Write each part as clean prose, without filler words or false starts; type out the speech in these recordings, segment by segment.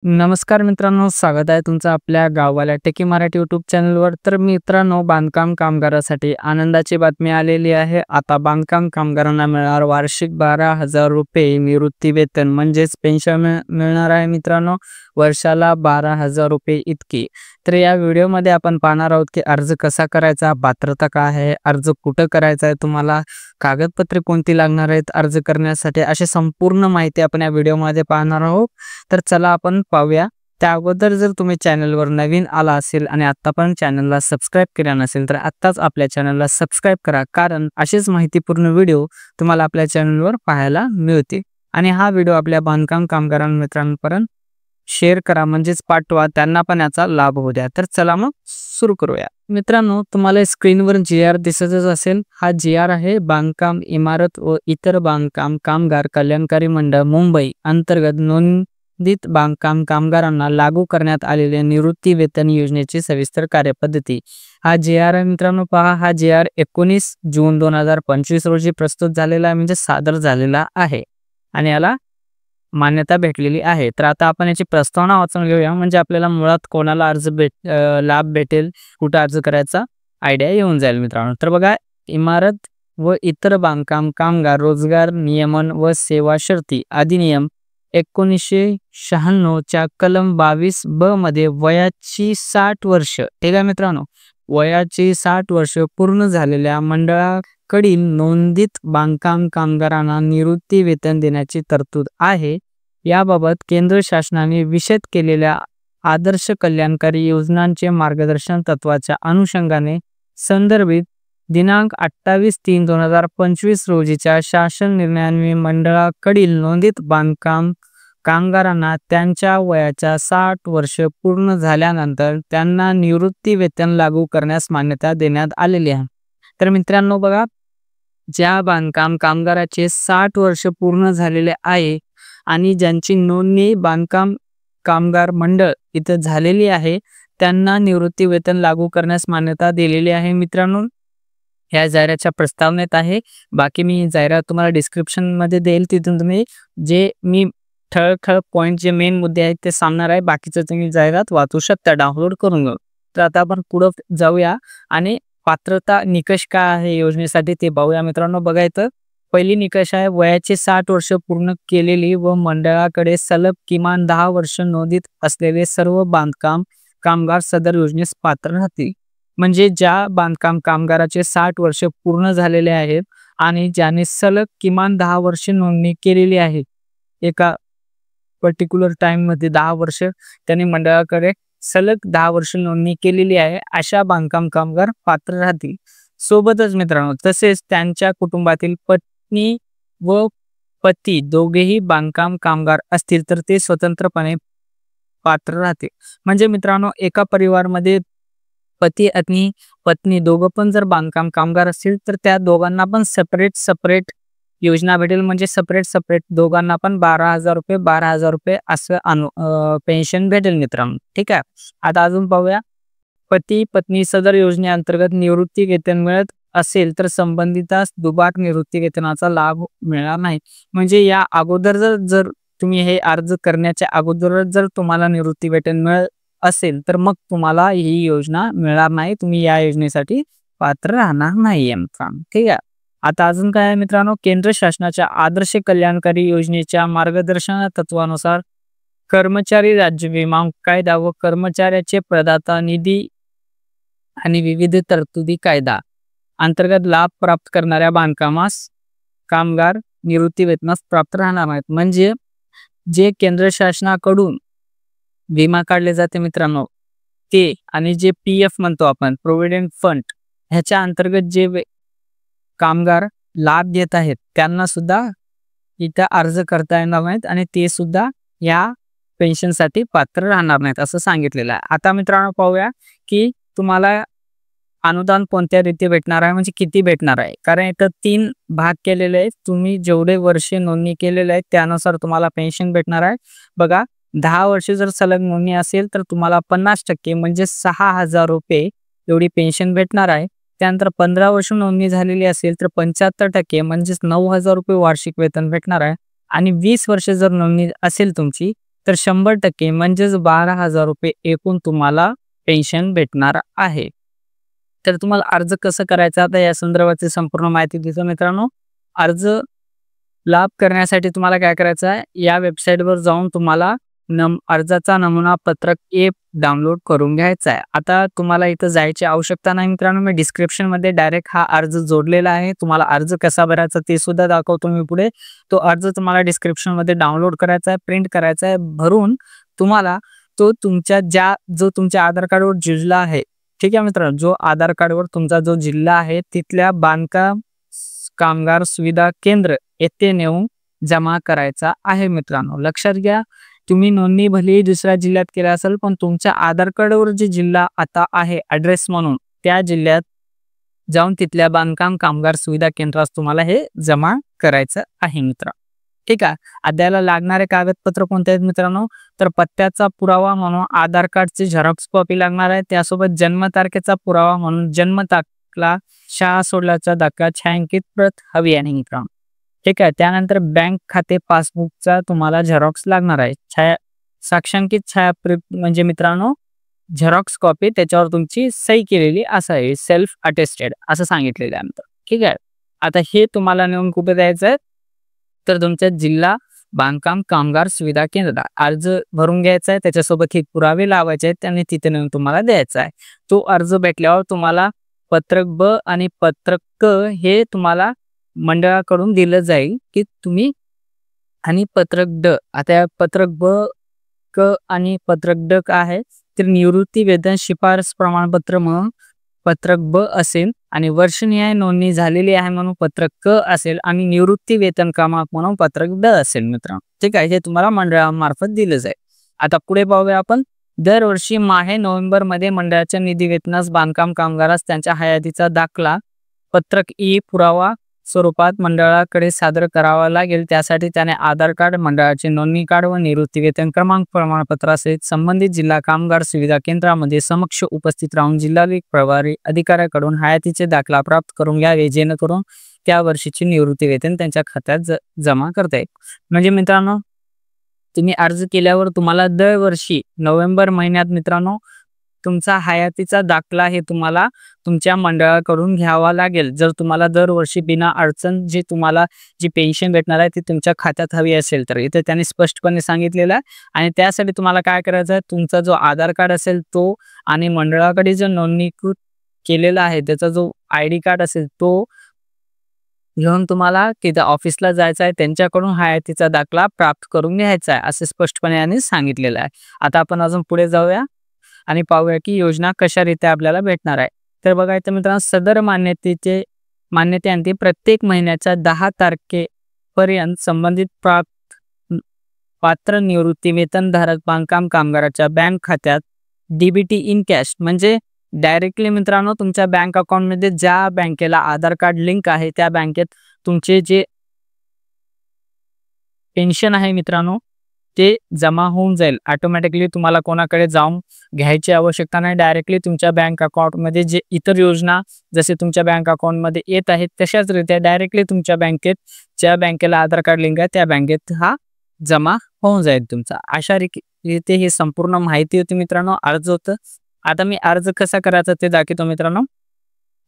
नमस्कार मित्रांनो, स्वागत आहे तुमचं आपल्या गाववाल्या टेकी मराठी यूट्यूब चॅनलवर. तर मित्रांनो, बांधकाम कामगारासाठी आनंदाची बातमी आलेली आहे. आता बांधकाम कामगारांना मिळणार वार्षिक 12,000 रुपये निवृत्ती वेतन म्हणजेच पेन्शन मिळणार आहे मित्रांनो, वर्षाला 12,000 रुपये इतकी. तर या व्हिडिओमध्ये आपण पाहणार आहोत की अर्ज कसा करायचा, पात्रता काय आहे, अर्ज कुठं करायचा आहे, तुम्हाला कागदपत्रे कोणती लागणार आहेत अर्ज करण्यासाठी, अशी संपूर्ण माहिती आपण या व्हिडिओमध्ये पाहणार आहोत. तर चला आपण पाहूया. त्या अगोदर जर तुम्ही चॅनलवर नवीन आला असेल आणि आता पण चॅनलला सबस्क्राईब केला नसेल तर आत्ताच आपल्या चॅनलला सबस्क्राईब करा, कारण अशीच माहितीपूर्ण व्हिडिओ तुम्हाला आपल्या चॅनलवर पाहायला मिळते. आणि हा व्हिडिओ आपल्या बांधकाम कामगार मित्रांपर्यंत शेअर करा, म्हणजेच पाठवा, त्यांना पण याचा लाभ होऊ द्या. तर चला मग सुरू करूया. मित्रांनो, तुम्हाला स्क्रीनवर GR दिसतच असेल. हा GR आहे बांधकाम इमारत व इतर बांधकाम कामगार कल्याणकारी मंडळ मुंबई अंतर्गत नोंदित बांधकाम कामगारांना लागू करण्यात आलेल्या निवृत्ती वेतन योजनेची सविस्तर कार्यपद्धती. हा GR आहे मित्रांनो. पहा, हा GR 19 जून 2025 रोजी प्रस्तुत झालेला आहे, म्हणजे सादर झालेला आहे आणि याला मान्यता भेटलेली आहे. तर आता आपण याची प्रस्तावना वाचून घेऊया, म्हणजे आपल्याला मुळात कोणाला लाभ भेटेल, कुठं अर्ज करायचा आयडिया येऊन जाईल मित्रांनो. तर बघा, इमारत व इतर बांधकाम कामगार रोजगार नियमन व सेवा शर्ती अधिनियम 1996 च्या कलम 22 ब मध्ये वयाची 60 वर्ष, ठीक आहे मित्रांनो, वयाची 60 वर्ष पूर्ण झालेल्या मंडळाकडील नोंदित बांधकाम कामगारांना निवृत्ती वेतन देण्याची तरतूद आहे. याबाबत केंद्र शासनाने विशद केलेल्या आदर्श कल्याणकारी योजनांचे मार्गदर्शन तत्वाच्या अनुषंगाने संदर्भित दिनांक 28/3/2025 रोजीच्या शासन निर्णयाने मंडळाकडील नोंदित बांधकाम कामगारांना त्यांच्या वयाच्या 60 वर्ष पूर्ण झाल्यानंतर त्यांना निवृत्ती वेतन लागू करण्यास मान्यता देण्यात आलेली आहे. तर मित्रांनो बघा, ज्या बांधकाम कामगाराचे 60 वर्ष पूर्ण झालेले आहे आणि ज्यांची नोंदणी बांधकाम कामगार मंडळ इथं झालेली आहे, त्यांना निवृत्ती वेतन लागू करण्यास मान्यता दिलेली आहे मित्रांनो. ह्या जाहिरातीच्या प्रस्तावनेत आहे. बाकी मी जाहिरात तुम्हाला डिस्क्रिप्शनमध्ये देईल, तिथून तुम्ही जे मी ठळक पॉईंट जे मेन मुद्दे आहेत ते सांगणार आहे, बाकीचं तुम्ही जाहिरात वाचू शकता, डाउनलोड करून घेऊ. तर आता आपण पुढं जाऊया आणि पात्रता निकष काय आहे योजनेसाठी ते पाहूया मित्रांनो. बघा, इथं पहिली निकष आहे, वयाचे 60 वर्ष पूर्ण केलेली व मंडळाकडे सलग किमान 10 वर्ष नोंदीत असलेले सर्व बांधकाम कामगार सदर योजनेस पात्र राहतील. म्हणजे ज्या बांधकाम कामगाराचे 60 वर्ष पूर्ण झालेले आहेत आणि ज्याने सलग किमान 10 वर्ष नोंदणी केलेली आहे, एका पर्टिक्युलर टाइममध्ये 10 वर्ष त्यांनी मंडळाकडे सलग 10 वर्ष नोंदणी केलेली आहे, अशा बांधकाम कामगार पात्र राहतील. सोबतच मित्रांनो, तसेच त्यांच्या कुटुंबातील पत्नी व पती दोघेही बांधकाम कामगार असतील तर ते स्वतंत्रपणे पात्र राहतील. म्हणजे मित्रांनो, एका परिवारामध्ये पती आणि पत्नी दोघं पण जर बांधकाम कामगार असतील तर त्या दोघांना पण सेपरेट योजना भेटेल, म्हणजे सेपरेट दोघांना पण 12,000 रुपये असं पेन्शन भेटेल मित्रांनो, ठीक आहे. आता अजून पाहूया, पती पत्नी सदर योजनेअंतर्गत निवृत्ती वेतन मिळत असेल तर संबंधितास दुबार निवृत्ती वेतनाचा लाभ मिळणार नाही. म्हणजे या अगोदर जर तुम्ही हे अर्ज करण्याच्या अगोदरच जर तुम्हाला निवृत्ती वेतन मिळत असेल तर मग तुम्हाला ही योजना मिळणार नाही, तुम्ही या योजनेसाठी पात्र राहणार नाहीये मित्रांनो, ठीक आहे. आता अजून काय आहे मित्रांनो, केंद्र शासनाच्या आदर्श कल्याणकारी योजनेच्या मार्गदर्शन तत्वानुसार कर्मचारी राज्य विमा कायदा व कर्मचाऱ्याचे प्रदाता निधी आणि विविध तरतुदी कायदा अंतर्गत लाभ प्राप्त करणाऱ्या बांधकामास कामगार निवृत्ती वेतनास प्राप्त राहणार नाहीत. म्हणजे जे केंद्र शासनाकडून विमा काढले जाते मित्रांनो, ते आणि जे PF म्हणतो आपण, प्रोव्हिडंट फंड, ह्याच्या अंतर्गत जे कामगार लाभ घेत आहेत त्यांना सुद्धा इथं अर्ज करता येणार नाहीत आणि ते सुद्धा या पेन्शनसाठी पात्र राहणार नाहीत, असं सांगितलेलं आहे. आता मित्रांनो पाहूया की तुम्हाला अनुदान कोणत्या रीती भेटणार आहे, म्हणजे किती भेटणार आहे. कारण इथं 3 भाग केलेले आहेत. तुम्ही जेवढे वर्षे नोंदणी केलेले आहेत त्यानुसार तुम्हाला पेन्शन भेटणार आहे. बघा, 10 वर्षे जर सलग नोंदणी असेल तर तुम्हाला 50% म्हणजे 6,000 रुपये एवढी पेन्शन भेटणार आहे. त्यानंतर 15 वर्ष नोंदणी झालेली असेल तर 75% म्हणजेच 9,000 रुपये वार्षिक वेतन भेटणार आहे. आणि 20 वर्ष जर नोंदणी असेल तुमची तर 100% म्हणजेच 12,000 रुपये एकूण तुम्हाला पेन्शन भेटणार आहे. तर तुम्हाला अर्ज कसं करायचा आता या संदर्भाची संपूर्ण माहिती देतो मित्रांनो. अर्ज लाभ करण्यासाठी तुम्हाला काय करायचं आहे, या वेबसाईटवर जाऊन तुम्हाला अर्जाचा नमुना पत्रक ॲप डाउनलोड करून घ्यायचा आहे. आता तुम्हाला इथं जायची आवश्यकता नाही मित्रांनो, मी डिस्क्रिप्शनमध्ये डायरेक्ट हा अर्ज जोडलेला आहे. तुम्हाला अर्ज कसा भरायचा ते सुद्धा दाखवतो मी पुढे. तो अर्ज तुम्हाला डिस्क्रिप्शनमध्ये डाउनलोड करायचा आहे, प्रिंट करायचा आहे, भरून तुम्हाला तो तुमच्या जो तुमच्या आधार कार्डवर जिल्हा आहे, ठीक आहे मित्रांनो, जो आधार कार्डवर तुमचा जो जिल्हा आहे तिथल्या बांधकाम कामगार सुविधा केंद्र येथे नेऊन जमा करायचा आहे मित्रांनो. लक्षात घ्या, तुम्ही नोंदणी भलेही दुसऱ्या जिल्ह्यात केला असेल, पण तुमच्या आधार कार्डवर जे जिल्हा आता आहे ॲड्रेस म्हणून, त्या जिल्ह्यात जाऊन तिथल्या बांधकाम कामगार सुविधा केंद्रात तुम्हाला हे जमा करायचं आहे मित्र. ठीक आहे. अद्याला लागणारे कागदपत्र कोणते आहेत मित्रांनो, तर पत्त्याचा पुरावा म्हणून आधार कार्डची झेरॉक्स कॉपी लागणार आहे. त्यासोबत जन्मतारखेचा पुरावा म्हणून जन्मतारखेला शाळा सोडल्याचा दाखला छायांकित प्रत हवी आहे मित्रांनो. ठीक आहे. त्यानंतर बँक खाते पासबुकचा तुम्हाला झेरॉक्स लागणार आहे. साक्षांकित छायाप्रत म्हणजे मित्रांनो झेरॉक्स कॉपी, त्याच्यावर तुमची सही केलेली असावी, सेल्फ अटेस्टेड असं सांगितलेलं आहे मित्र. ठीक आहे. आता हे तुम्हाला नेऊन कुठे द्यायचं आहे, तर तुमच्या जिल्हा बांधकाम कामगार सुविधा केंद्रात अर्ज भरून घ्यायचा आहे. त्याच्यासोबत हे पुरावे लावायचे आहेत आणि तिथे नेऊन तुम्हाला द्यायचा आहे. तो अर्ज भेटल्यावर तुम्हाला पत्रक ब आणि पत्रक क हे तुम्हाला मंडळाकडून दिलं जाईल की तुम्ही, आणि पत्रक ड, आता पत्रक ब क आणि पत्रक ड काय आहे, तर निवृत्ती वेतन शिफारस प्रमाणपत्र म्हणून पत्रक ब असेल आणि वर्षनिहाय नोंदणी झालेली आहे म्हणून पत्रक क असेल आणि निवृत्ती वेतन क्रमांक म्हणून पत्रक ड असेल मित्रांनो. ठीक आहे. हे तुम्हाला मंडळामार्फत दिलं जाईल. आता पुढे पाहूया आपण. दरवर्षी माहे नोव्हेंबरमध्ये मंडळाच्या निधी वेतनास बांधकाम कामगारास त्यांच्या हयातीचा दाखला पत्रक ई पुरावा स्वरूपात मंडळाकडे सादर करावा लागेल. त्यासाठी त्याने आधार कार्ड, मंडळाचे नोंदणी कार्ड व निवृत्ती वेतन क्रमांक प्रमाणपत्रासहित संबंधित जिल्हा कामगार सुविधा केंद्रामध्ये समक्ष उपस्थित राहून जिल्हाधिकारी प्रभारी अधिकाऱ्याकडून हयातीचे दाखला प्राप्त करून घ्यावे, जेणेकरून त्या वर्षीची निवृत्ती वेतन त्यांच्या खात्यात जमा करता येईल. म्हणजे मित्रांनो, तुम्ही अर्ज केल्यावर तुम्हाला दरवर्षी नोव्हेंबर महिन्यात मित्रांनो तुमचा हयातीचा दाखला हे तुम्हाला तुमच्या मंडळाकडून घ्यावा लागेल. जर तुम्हाला दरवर्षी बिना अडचण तुम्हाला जी पेन्शन भेटणार आहे ती तुमच्या खात्यात हवी असेल तर इथे त्यांनी स्पष्टपणे सांगितलेलं आहे. आणि त्यासाठी तुम्हाला काय करायचं आहे, तुमचा जो आधार कार्ड असेल तो आणि मंडळाकडे जो नोंदणीकृत केलेला आहे त्याचा जो ID कार्ड असेल तो घेऊन तुम्हाला तिथे ऑफिसला जायचं आहे, त्यांच्याकडून हयातीचा दाखला प्राप्त करून घ्यायचा आहे असे स्पष्टपणे यांनी सांगितलेलं आहे. आता आपण अजून पुढे जाऊया आणि पाहूया की योजना कशारीत्या आपल्याला भेटणार आहे. तर बघा इथे मित्रांनो, सदर मान्यतेअंती प्रत्येक महिन्याच्या 10 तारखेपर्यंत संबंधित पात्र निवृत्ती वेतनधारक बांधकाम कामगाराच्या बँक खात्यात DBT इन कॅश म्हणजे डायरेक्टली मित्रांनो तुमच्या बँक अकाउंटमध्ये ज्या बँकेला आधार कार्ड लिंक आहे त्या बँकेत तुमचे जे पेन्शन आहे मित्रांनो ते जमा होऊन जाईल ऑटोमॅटिकली. तुम्हाला कोणाकडे जाऊन घ्यायची आवश्यकता नाही. डायरेक्टली तुमच्या बँक अकाउंटमध्ये जे इतर योजना जसे तुमच्या बँक अकाउंटमध्ये येत आहेत तशाच रीत्या डायरेक्टली तुमच्या बँकेत ज्या बँकेला आधार कार्ड लिंक आहे त्या बँकेत हा जमा होऊन जाईल तुमचा. अशा रीते ही संपूर्ण माहिती होती मित्रांनो, अर्ज होतं. आता मी अर्ज कसा करायचा ते दाखवतो मित्रांनो.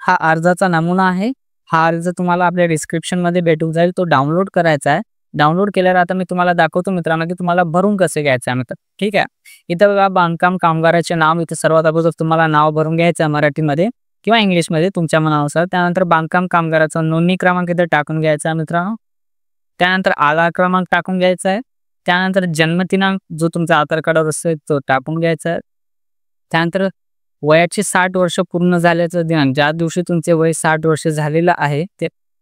हा अर्जाचा नमुना आहे. हा अर्ज तुम्हाला आपल्या डिस्क्रिप्शनमध्ये भेटून जाईल. तो डाउनलोड करायचा आहे. डाउनलोड केल्यावर आता मी तुम्हाला दाखवतो मित्रांनो की तुम्हाला भरून कसे घ्यायचं आहे मित्र. ठीक आहे. इथं बघा बांधकाम कामगाराचे नाव, इथे सर्वात अगोदर तुम्हाला नाव भरून घ्यायचं आहे मराठीमध्ये किंवा इंग्लिशमध्ये तुमच्या मनानुसार. त्यानंतर बांधकाम कामगाराचा नोंदणी क्रमांक इथे टाकून घ्यायचा आहे मित्रांनो. त्यानंतर आधार क्रमांक टाकून घ्यायचा आहे. त्यानंतर जन्मदिनांक जो तुमचा आधार कार्डावर असेल तो टाकून घ्यायचा आहे. त्यानंतर वयाचे 60 वर्ष पूर्ण झाल्याचं दिनांक, ज्या दिवशी तुमचे वय 60 वर्ष झालेला आहे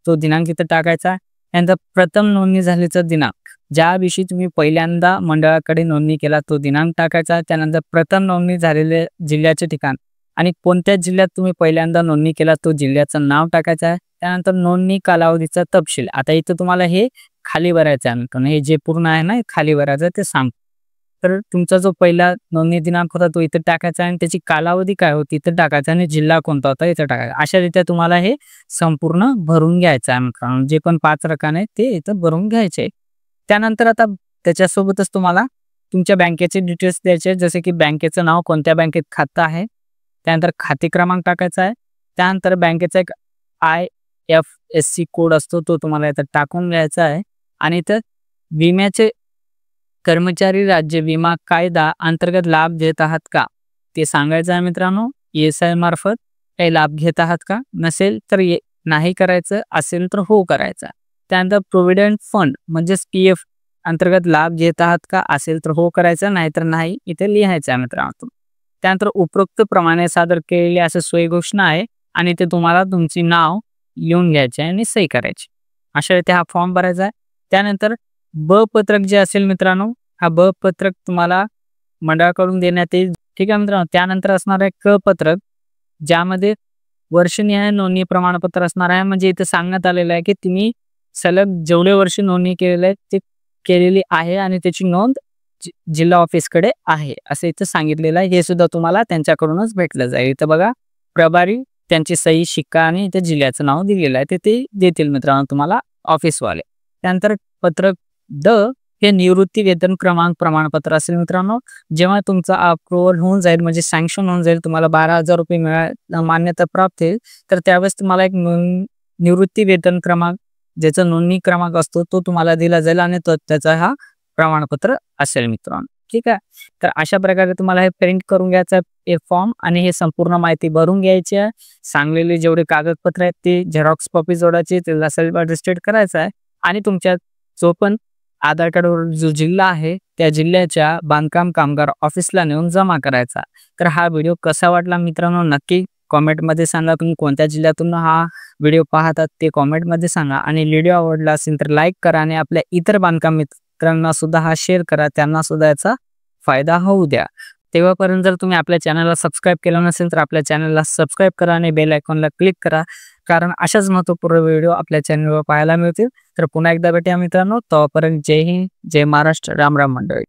तो दिनांक इथं टाकायचा. त्यानंतर प्रथम नोंदणी झाल्याचा दिनांक, ज्या दिवशी तुम्ही पहिल्यांदा मंडळाकडे नोंदणी केला तो दिनांक टाकायचा. त्यानंतर प्रथम नोंदणी झालेल्या जिल्ह्याचे ठिकाण आणि कोणत्या जिल्ह्यात तुम्ही पहिल्यांदा नोंदणी केला तो जिल्ह्याचं नाव टाकायचं आहे. त्यानंतर नोंदणी कालावधीचा तपशील, आता इथं तुम्हाला हे खाली भरायचं आहे. हे जे पूर्ण आहे ना खाली भरायचं ते सांग. तर तुमचा जो पहिला नोंदणी दिनांक होता तो इथं टाकायचा आणि त्याची कालावधी काय होती इथं टाकायचा आणि जिल्हा कोणता होता इथं टाकायचा. अशा रीत्या तुम्हाला हे संपूर्ण भरून घ्यायचं आहे मित्रांनो. जे पण 5 रकाने ते इथं भरून घ्यायचे. त्यानंतर आता त्याच्यासोबतच तुम्हाला तुमच्या बँकेचे डिटेल्स द्यायचे, जसे की बँकेचं नाव, कोणत्या बँकेत खातं आहे, त्यानंतर खाते क्रमांक टाकायचा आहे, त्यानंतर बँकेचा एक IFSC कोड असतो तो तुम्हाला इथं टाकून घ्यायचा आहे आणि इथं विम्याचे कर्मचारी राज्य विमा कायदा अंतर्गत लाभ घेत आहात का ते सांगायचं आहे मित्रांनो. ESI मार्फत काही लाभ घेत आहात का, नसेल तर नाही करायचं, असेल तर हो करायचा. त्यानंतर प्रोव्हिडंट फंड म्हणजेच PF अंतर्गत लाभ घेत आहात का, असेल तर हो करायचं, नाहीतर नाही इथे लिहायचं आहे मित्रांनो. त्यानंतर उपरोक्त प्रमाणे सादर केलेली असं सोयी घोषणा आहे आणि ते तुम्हाला तुमची नाव लिहून घ्यायचे आणि सही करायची. अशा रीती हा फॉर्म भरायचा आहे. त्यानंतर ब पत्रक जे असेल मित्रांनो, हा ब पत्रक तुम्हाला मंडळाकडून देण्यात येईल. ठीक आहे मित्रांनो. त्यानंतर असणार आहे क पत्रक, ज्यामध्ये वर्षनिहाय नोंदणी प्रमाणपत्र असणार आहे. म्हणजे इथे सांगण्यात आलेलं आहे की तुम्ही सलग जेवढे वर्ष नोंदणी केलेली आहे ते केलेली आहे आणि त्याची नोंद जिल्हा ऑफिसकडे आहे असं इथं सांगितलेलं आहे. हे सुद्धा तुम्हाला त्यांच्याकडूनच भेटलं जाईल. इथं बघा प्रभारी, त्यांची सही, शिक्का आणि इथे जिल्ह्याचं नाव दिलेलं आहे, ते देतील मित्रांनो तुम्हाला ऑफिसवाले. त्यानंतर पत्रक द हे निवृत्ती वेतन क्रमांक प्रमाणपत्र असेल मित्रांनो. जेव्हा तुमचा अप्रुव्हल होऊन जाईल, म्हणजे सँक्शन होऊन जाईल, तुम्हाला 12,000 रुपये मान्यता प्राप्त होईल, तर त्यावेळेस तुम्हाला एक निवृत्ती वेतन क्रमांक, ज्याचा नोंदणी क्रमांक असतो, तो तुम्हाला दिला जाईल आणि त्याचा हा प्रमाणपत्र असेल मित्रांनो. ठीक आहे. तर अशा प्रकारे तुम्हाला हे प्रिंट करून घ्यायचं आहे फॉर्म आणि हे संपूर्ण माहिती भरून घ्यायची आहे. सांगलेले जेवढे कागदपत्र आहेत ते झेरॉक्स कॉपी जोडायची, त्याला सेल्फ अटेस्टेड करायचा आहे आणि तुमच्या जो पण आधार कार्डवर जो जिल्हा आहे त्या जिल्ह्याच्या बांधकाम कामगार ऑफिसला नेऊन जमा करायचा. तर हा व्हिडिओ कसा वाटला मित्रांनो नक्की कॉमेंटमध्ये सांगा. तुम्ही कोणत्या जिल्ह्यातून हा व्हिडिओ पाहतात ते कॉमेंटमध्ये सांगा आणि व्हिडिओ आवडला असेल तर लाईक करा आणि आपल्या इतर बांधकाम मित्रांना सुद्धा हा शेअर करा, त्यांना सुद्धा याचा फायदा होऊ द्या. तेव्हापर्यंत जर तुम्ही आपल्या चॅनलला सबस्क्राईब केलं नसेल तर आपल्या चॅनलला सबस्क्राईब करा आणि बेल आयकॉनला क्लिक करा, कारण अशाच महत्त्वपूर्ण व्हिडिओ आपल्या चॅनलवर पाहायला मिळतील. तर पुन्हा एकदा भेटूया मित्रांनो. तोपर्यंत जय हिंद, जय महाराष्ट्र, राम राम मंडळी.